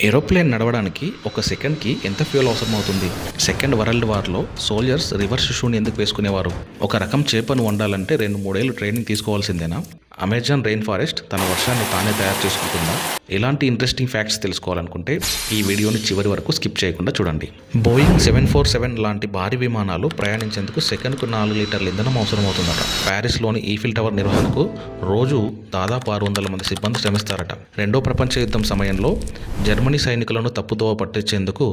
Aeroplane నడవడానికి ఒక సెకండ్కి ఎంత ఫ్యూయల్ అవసరం అవుతుంది? సెకండ్ వరల్డ్ వార్లో సోల్జర్స్ రివర్స్ షూని ఎందుకు వేసుకునేవారు? ఒక రకం చేపను వండాలంటే 2-3 ఏళ్ళు ట్రైనింగ్ తీసుకోవాల్సిందేనా? అమెజాన్ రెయిన్ ఫారెస్ట్ తన వర్షాన్ని తానే తయారు చేసుకుంటుందా? ఇలాంటి ఇంట్రెస్టింగ్ ఫ్యాక్ట్స్ తెలుసుకోవాలనుకుంటే ఈ వీడియోని చివరి వరకు స్కిప్ చేయకుండా చూడండి. బోయింగ్ 747 లాంటి భారీ విమానాలు ప్రయాణించేందుకు సెకండ్కు 4 లీటర్ల ఇంధనం అవసరమవుతుందట. ప్యారిస్లోని ఈఫిల్ టవర్ నిర్వహణకు రోజు దాదాపు 600 మంది సిబ్బంది శ్రమిస్తారట. రెండో ప్రపంచ యుద్ధం సమయంలో జర్మనీ సైనికులను తప్పుదోవ పట్టించేందుకు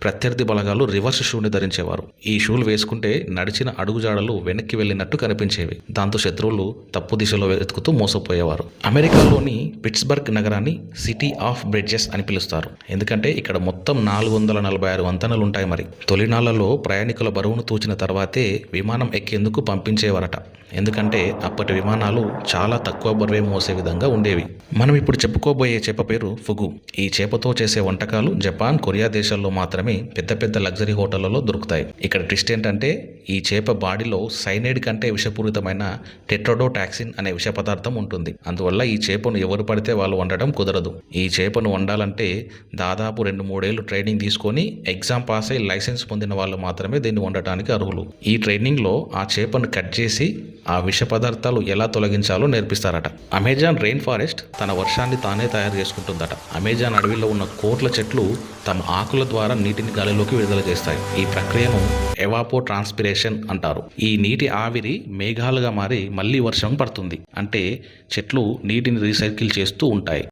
ప్రత్యర్థి బలగాలు రివర్స్ షూని ధరించేవారు. ఈ షూలు వేసుకుంటే నడిచిన అడుగుజాడలు వెనక్కి వెళ్ళినట్టు కనిపించేవి. దాంతో శత్రువులు తప్పు దిశలో వెతుకుతూ మోసపోయేవారు. అమెరికాలోని పిట్స్బర్గ్ నగరాన్ని సిటీ ఆఫ్ బ్రిడ్జెస్ అని పిలుస్తారు. ఎందుకంటే ఇక్కడ మొత్తం 446 వంతెనలు ఉంటాయి. మరి తొలినాళ్లలో ప్రయాణికుల బరువును తూచిన తర్వాతే విమానం ఎక్కేందుకు పంపించేవారట. ఎందుకంటే అప్పటి విమానాలు చాలా తక్కువ బరువే మోసే విధంగా ఉండేవి. మనం ఇప్పుడు చెప్పుకోబోయే చేప పేరు ఫుగు. ఈ చేపతో చేసే వంటకాలు జపాన్, కొరియా దేశాల్లో మాత్రమే పెద్ద పెద్ద లగ్జరీ హోటళ్లలో దొరుకుతాయి. ఇక్కడ ట్విస్ట్ ఏంటంటే ఈ చేప బాడీలో సైనైడ్ కంటే విషపూరితమైన టెట్రోడోటాక్సిన్ అనే విష పదార్థం ఉంటుంది. అందువల్ల ఈ చేపను ఎవరు పడితే వాళ్ళు వండడం కుదరదు. ఈ చేపను వండాలంటే దాదాపు 2-3 ఏళ్ళు ట్రైనింగ్ తీసుకొని ఎగ్జామ్ పాస్ అయి లైసెన్స్ పొందిన వాళ్ళు మాత్రమే దీన్ని వండటానికి అర్హులు. ఈ ట్రైనింగ్లో ఆ చేపను కట్ చేసి ఆ విష పదార్థాలు ఎలా తొలగించాలో నేర్పిస్తారట. అమెజాన్ రెయిన్ ఫారెస్ట్ తన వర్షాన్ని తానే తయారు చేసుకుంటుందట. అమెజాన్ అడవిలో ఉన్న కోట్ల చెట్లు తమ ఆకుల ద్వారా నీటిని గాలిలోకి విడుదల చేస్తాయి. ఈ ప్రక్రియను ఎవాపో ట్రాన్స్పిరేషన్ అంటారు. ఈ నీటి ఆవిరి మేఘాలుగా మారి మళ్ళీ వర్షం పడుతుంది. అంటే చెట్లు నీటిని రీసైకిల్ చేస్తూ ఉంటాయి.